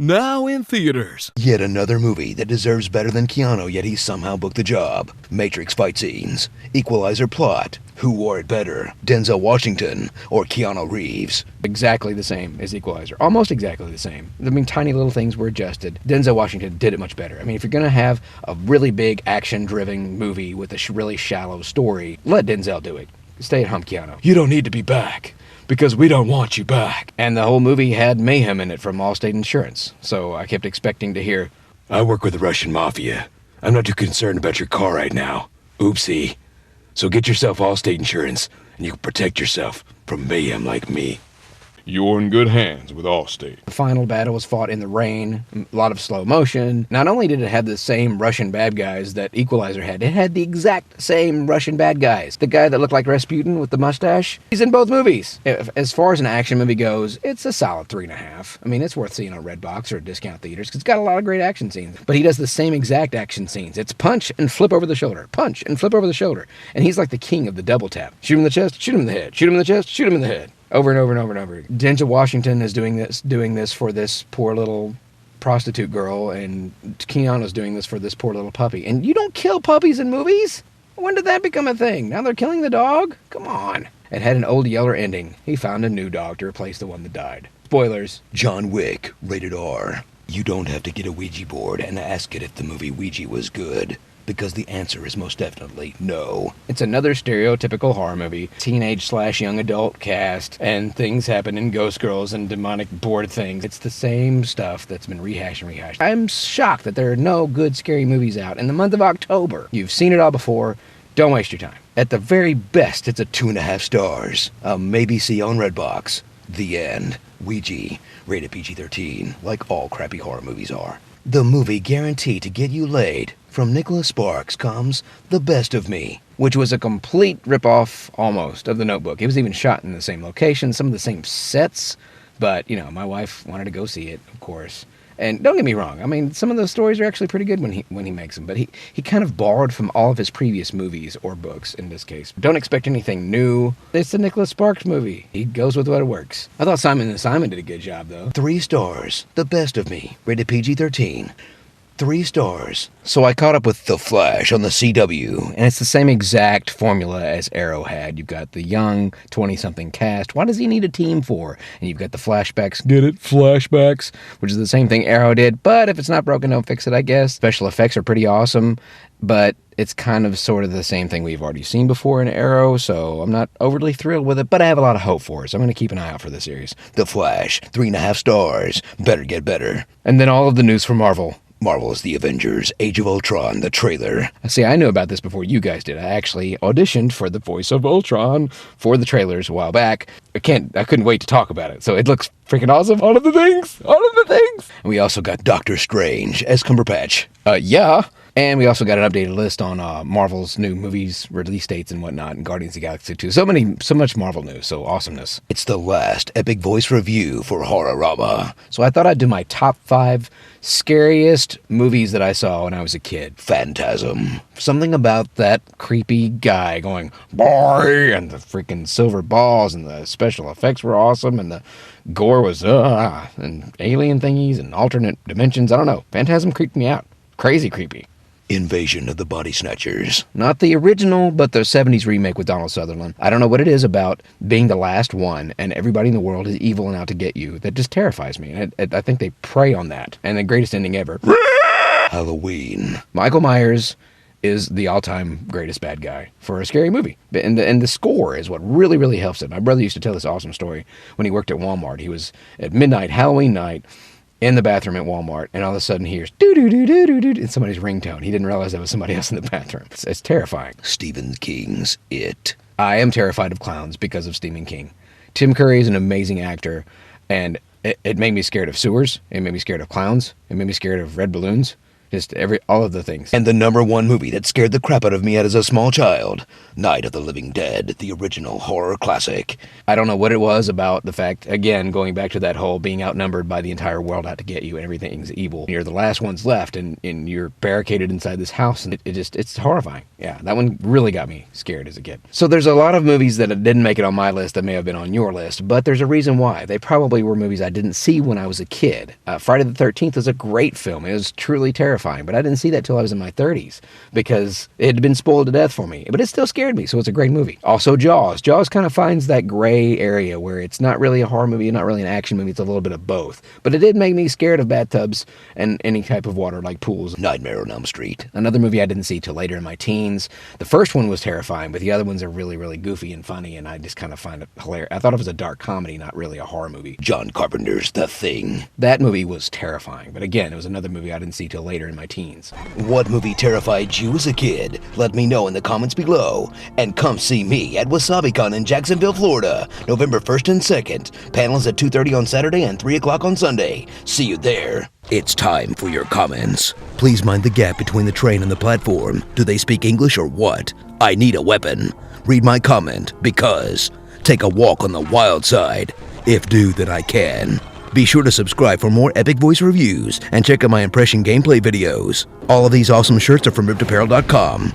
Now in theaters. Yet another movie that deserves better than Keanu, yet he somehow booked the job. Matrix fight scenes. Equalizer plot. Who wore it better? Denzel Washington or Keanu Reeves? Exactly the same as Equalizer. Almost exactly the same. I mean, tiny little things were adjusted. Denzel Washington did it much better. I mean, if you're going to have a really big action-driven movie with a really shallow story, let Denzel do it. Stay at home, Keanu. You don't need to be back, because we don't want you back. And the whole movie had mayhem in it from Allstate Insurance. So I kept expecting to hear, I work with the Russian mafia. I'm not too concerned about your car right now. Oopsie. So get yourself Allstate Insurance, and you can protect yourself from mayhem like me. You're in good hands with Allstate. the final battle was fought in the rain, a lot of slow motion. Not only did it have the same Russian bad guys that Equalizer had, it had the exact same Russian bad guys. The guy that looked like Rasputin with the mustache, he's in both movies. As far as an action movie goes, it's a solid 3.5. I mean, it's worth seeing on Redbox or discount theaters because it's got a lot of great action scenes. But he does the same exact action scenes. It's punch and flip over the shoulder, punch and flip over the shoulder. And he's like the king of the double tap. Shoot him in the chest, shoot him in the head, shoot him in the chest, shoot him in the head. Over and over and over and over. Denzel Washington is doing this for this poor little prostitute girl, and Keanu's doing this for this poor little puppy. And you don't kill puppies in movies? When did that become a thing? Now they're killing the dog? Come on. It had an old Yeller ending. He found a new dog to replace the one that died. Spoilers. John Wick, rated R. You don't have to get a Ouija board and ask it if the movie Ouija was good, because the answer is most definitely no. It's another stereotypical horror movie. Teenage/young adult cast, and things happen in Ghost Girls and demonic board things. It's the same stuff that's been rehashed and rehashed. I'm shocked that there are no good scary movies out in the month of October. You've seen it all before. Don't waste your time. At the very best, it's a 2.5 stars. A maybe see on Redbox. The end. Ouija, rated PG-13, like all crappy horror movies are. The movie guaranteed to get you laid. From Nicholas Sparks comes The Best of Me, which was a complete ripoff, almost, of The Notebook. It was even shot in the same location, some of the same sets, but, you know, my wife wanted to go see it, of course. And don't get me wrong, I mean, some of those stories are actually pretty good when he makes them, but he kind of borrowed from all of his previous movies, or books in this case. Don't expect anything new. It's the Nicholas Sparks movie. He goes with what works. I thought Simon & Simon did a good job, though. 3 stars. The Best of Me, rated PG-13. 3 stars. So I caught up with The Flash on the CW, and it's the same exact formula as Arrow had. You've got the young 20-something cast. What does he need a team for? And you've got the flashbacks. Get it? Flashbacks. Which is the same thing Arrow did, but if it's not broken, don't fix it, I guess. Special effects are pretty awesome, but it's kind of sort of the same thing we've already seen before in Arrow, so I'm not overly thrilled with it, but I have a lot of hope for it, so I'm going to keep an eye out for the series. The Flash, 3.5 stars. Better get better. And then all of the news from Marvel. Marvel's The Avengers, Age of Ultron, the trailer. See, I knew about this before you guys did. I actually auditioned for the voice of Ultron for the trailers a while back. I couldn't wait to talk about it. So it looks freaking awesome. All of the things. And we also got Doctor Strange as Cumberbatch. Yeah. And we also got an updated list on Marvel's new movies, release dates and whatnot, and Guardians of the Galaxy 2. So much Marvel news, so awesomeness. It's the last epic voice review for Horrorama. So I thought I'd do my top 5 scariest movies that I saw when I was a kid. Phantasm. Something about that creepy guy going, boy, and the freaking silver balls, and the special effects were awesome, and the gore was, and alien thingies and alternate dimensions. I don't know. Phantasm creeped me out. Crazy creepy. Invasion of the Body Snatchers. Not the original, but the 70s remake with Donald Sutherland. I don't know what it is about being the last one and everybody in the world is evil and out to get you that just terrifies me. And I think they prey on that. And the greatest ending ever. Halloween. Michael Myers is the all-time greatest bad guy for a scary movie. And the score is what really, really helps it. My brother used to tell this awesome story when he worked at Walmart. He was at midnight, Halloween night, in the bathroom at Walmart, and all of a sudden he hears doo-doo-doo-doo-doo-doo in somebody's ringtone. He didn't realize that was somebody else in the bathroom. It's terrifying. Stephen King's It. I am terrified of clowns because of Stephen King. Tim Curry is an amazing actor, and it made me scared of sewers. It made me scared of clowns. It made me scared of red balloons. Just all of the things. And the #1 movie that scared the crap out of me as a small child, Night of the Living Dead, the original horror classic. I don't know what it was about the fact, again, going back to that whole being outnumbered by the entire world out to get you and everything's evil. You're the last ones left and you're barricaded inside this house and it's horrifying. Yeah, that one really got me scared as a kid. So there's a lot of movies that didn't make it on my list that may have been on your list, but there's a reason why. They probably were movies I didn't see when I was a kid. Friday the 13th was a great film. It was truly terrifying, but I didn't see that till I was in my 30s because it had been spoiled to death for me. But it still scared me, so it's a great movie. Also, Jaws. Jaws kind of finds that gray area where it's not really a horror movie, not really an action movie, it's a little bit of both. But it did make me scared of bathtubs and any type of water like pools. Nightmare on Elm Street. Another movie I didn't see till later in my teens. The first one was terrifying, but the other ones are really, really goofy and funny, and I just kind of find it hilarious. I thought it was a dark comedy, not really a horror movie. John Carpenter's The Thing. That movie was terrifying, but again, it was another movie I didn't see till later in my teens. What movie terrified you as a kid? Let me know in the comments below. And come see me at WasabiCon in Jacksonville, Florida, November 1st and 2nd. Panels at 2:30 on Saturday and 3 o'clock on Sunday. See you there. It's time for your comments. Please mind the gap between the train and the platform. Do they speak English or what? I need a weapon. Read my comment because take a walk on the wild side. If do, then I can. Be sure to subscribe for more epic voice reviews and check out my impression gameplay videos. All of these awesome shirts are from RippedApparel.com.